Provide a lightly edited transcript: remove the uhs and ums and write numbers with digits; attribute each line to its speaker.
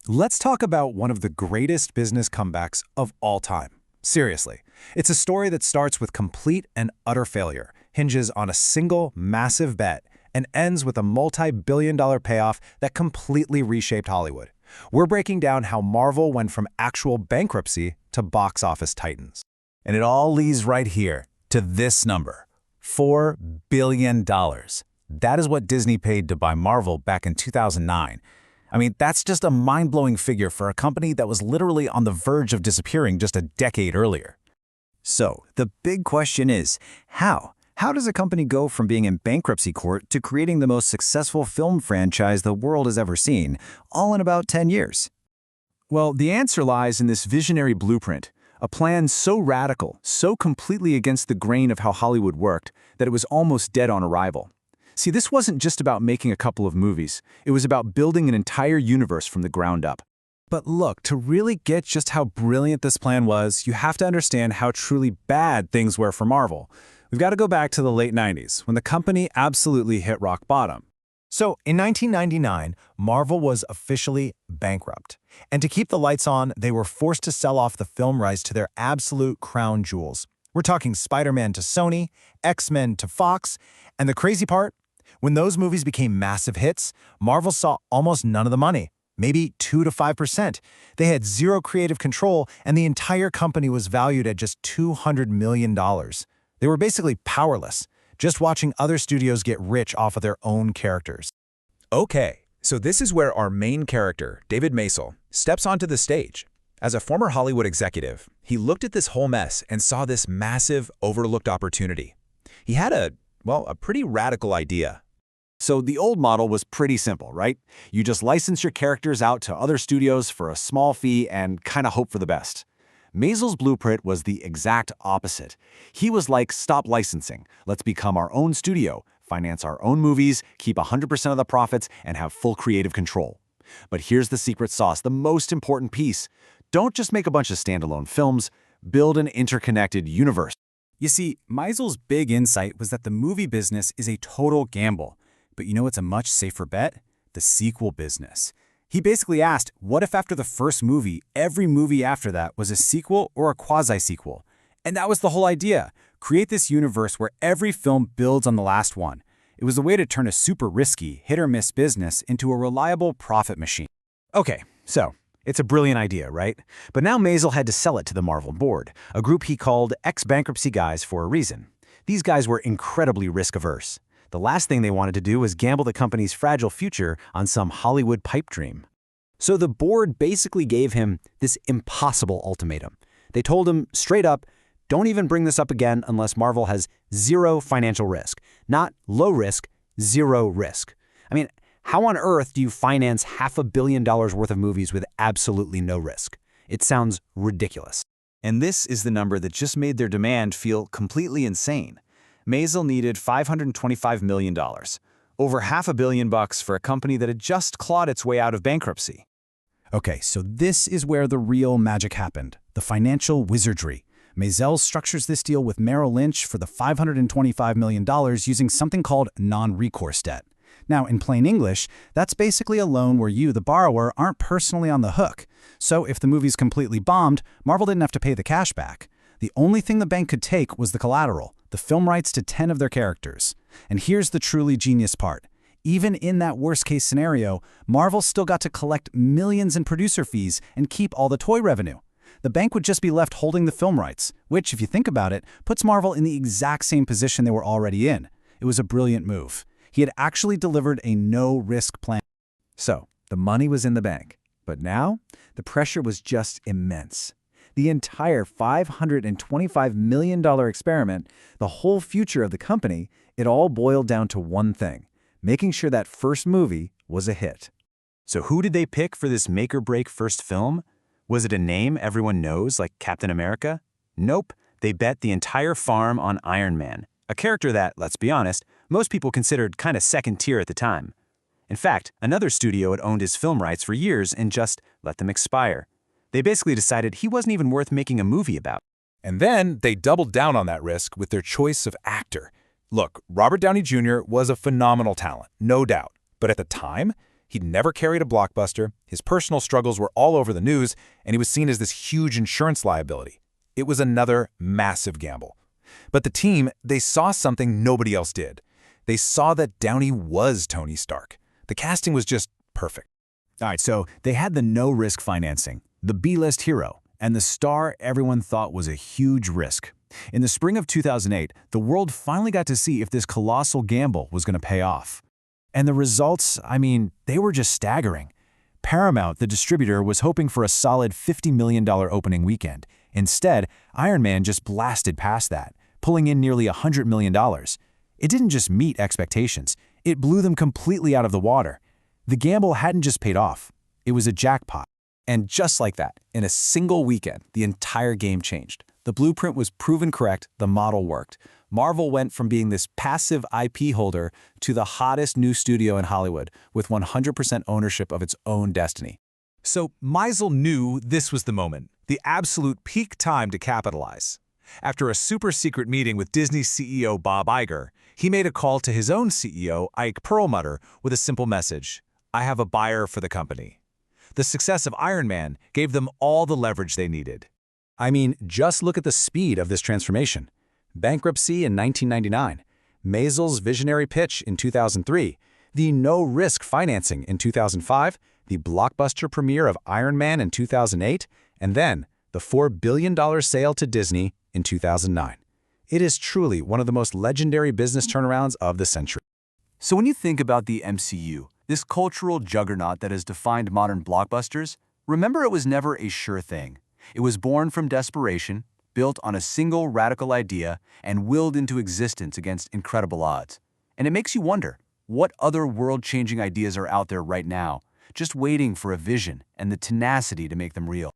Speaker 1: Let's talk about one of the greatest business comebacks of all time. Seriously, it's a story that starts with complete and utter failure, hinges on a single massive bet, and ends with a multi-billion-dollar payoff that completely reshaped Hollywood. We're breaking down how Marvel went from actual bankruptcy to box office titans. And it all leads right here to this number, $4 billion. That is what Disney paid to buy Marvel back in 2009. I mean, that's just a mind-blowing figure for a company that was literally on the verge of disappearing just a decade earlier.
Speaker 2: So, the big question is, how? How does a company go from being in bankruptcy court to creating the most successful film franchise the world has ever seen, all in about 10 years?
Speaker 3: Well, the answer lies in this visionary blueprint, a plan so radical, so completely against the grain of how Hollywood worked, that it was almost dead on arrival. See, this wasn't just about making a couple of movies. It was about building an entire universe from the ground up.
Speaker 1: But look, to really get just how brilliant this plan was, you have to understand how truly bad things were for Marvel. We've got to go back to the late 90s, when the company absolutely hit rock bottom. So, in 1999, Marvel was officially bankrupt. And to keep the lights on, they were forced to sell off the film rights to their absolute crown jewels. We're talking Spider-Man to Sony, X-Men to Fox, and the crazy part? When those movies became massive hits, Marvel saw almost none of the money, maybe 2 to 5%. They had zero creative control, and the entire company was valued at just $200 million. They were basically powerless, just watching other studios get rich off of their own characters.
Speaker 4: Okay, so this is where our main character, David Maisel, steps onto the stage. As a former Hollywood executive, he looked at this whole mess and saw this massive, overlooked opportunity. He had a pretty radical idea.
Speaker 3: So the old model was pretty simple, right? You just license your characters out to other studios for a small fee and kind of hope for the best. Maisel's blueprint was the exact opposite. He was like, stop licensing. Let's become our own studio, finance our own movies, keep 100% of the profits, and have full creative control. But here's the secret sauce, the most important piece. Don't just make a bunch of standalone films, build an interconnected universe.
Speaker 2: You see, Maisel's big insight was that the movie business is a total gamble. But you know what's a much safer bet? The sequel business. He basically asked, what if after the first movie, every movie after that was a sequel or a quasi-sequel? And that was the whole idea. Create this universe where every film builds on the last one. It was a way to turn a super risky, hit-or-miss business into a reliable profit machine.
Speaker 3: Okay, so it's a brilliant idea, right? But now Maisel had to sell it to the Marvel board, a group he called ex-bankruptcy guys for a reason. These guys were incredibly risk-averse. The last thing they wanted to do was gamble the company's fragile future on some Hollywood pipe dream. So the board basically gave him this impossible ultimatum. They told him straight up, don't even bring this up again unless Marvel has zero financial risk. Not low risk, zero risk. I mean, how on earth do you finance $500 million worth of movies with absolutely no risk? It sounds ridiculous.
Speaker 2: And this is the number that just made their demand feel completely insane. Maisel needed $525 million, over $500 million for a company that had just clawed its way out of bankruptcy.
Speaker 1: Okay, so this is where the real magic happened, the financial wizardry. Maisel structures this deal with Merrill Lynch for the $525 million using something called non-recourse debt. Now, in plain English, that's basically a loan where you, the borrower, aren't personally on the hook. So if the movie's completely bombed, Marvel didn't have to pay the cash back. The only thing the bank could take was the collateral, the film rights to 10 of their characters. And here's the truly genius part. Even in that worst-case scenario, Marvel still got to collect millions in producer fees and keep all the toy revenue. The bank would just be left holding the film rights, which, if you think about it, puts Marvel in the exact same position they were already in. It was a brilliant move. He had actually delivered a no-risk plan.
Speaker 3: So, the money was in the bank. But now, the pressure was just immense. The entire $525 million experiment, the whole future of the company, it all boiled down to one thing, making sure that first movie was a hit.
Speaker 2: So who did they pick for this make-or-break first film? Was it a name everyone knows, like Captain America? Nope, they bet the entire farm on Iron Man, a character that, let's be honest, most people considered kind of second tier at the time. In fact, another studio had owned his film rights for years and just let them expire. They basically decided he wasn't even worth making a movie about.
Speaker 4: And then they doubled down on that risk with their choice of actor. Look, Robert Downey Jr. was a phenomenal talent, no doubt. But at the time, He'd never carried a blockbuster, his personal struggles were all over the news, and he was seen as this huge insurance liability. It was another massive gamble. But the team, they saw something nobody else did. They saw that Downey was Tony Stark. The casting was just perfect.
Speaker 2: All right, so they had the no-risk financing, the B-list hero, and the star everyone thought was a huge risk. In the spring of 2008, the world finally got to see if this colossal gamble was going to pay off. And the results, I mean, they were just staggering. Paramount, the distributor, was hoping for a solid $50 million opening weekend. Instead, Iron Man just blasted past that, pulling in nearly $100 million. It didn't just meet expectations, it blew them completely out of the water. The gamble hadn't just paid off, it was a jackpot.
Speaker 3: And just like that, in a single weekend, the entire game changed. The blueprint was proven correct, the model worked. Marvel went from being this passive IP holder to the hottest new studio in Hollywood with 100% ownership of its own destiny.
Speaker 4: So Meisel knew this was the moment, the absolute peak time to capitalize. After a super-secret meeting with Disney CEO Bob Iger, he made a call to his own CEO, Ike Perlmutter, with a simple message: I have a buyer for the company. The success of Iron Man gave them all the leverage they needed.
Speaker 1: I mean, just look at the speed of this transformation. Bankruptcy in 1999, Maisel's visionary pitch in 2003, the no-risk financing in 2005, the blockbuster premiere of Iron Man in 2008, and then the $4 billion sale to Disney in 2009. It is truly one of the most legendary business turnarounds of the century.
Speaker 2: So when you think about the MCU, this cultural juggernaut that has defined modern blockbusters, remember it was never a sure thing. It was born from desperation, built on a single radical idea, and willed into existence against incredible odds. And it makes you wonder, what other world-changing ideas are out there right now, just waiting for a vision and the tenacity to make them real?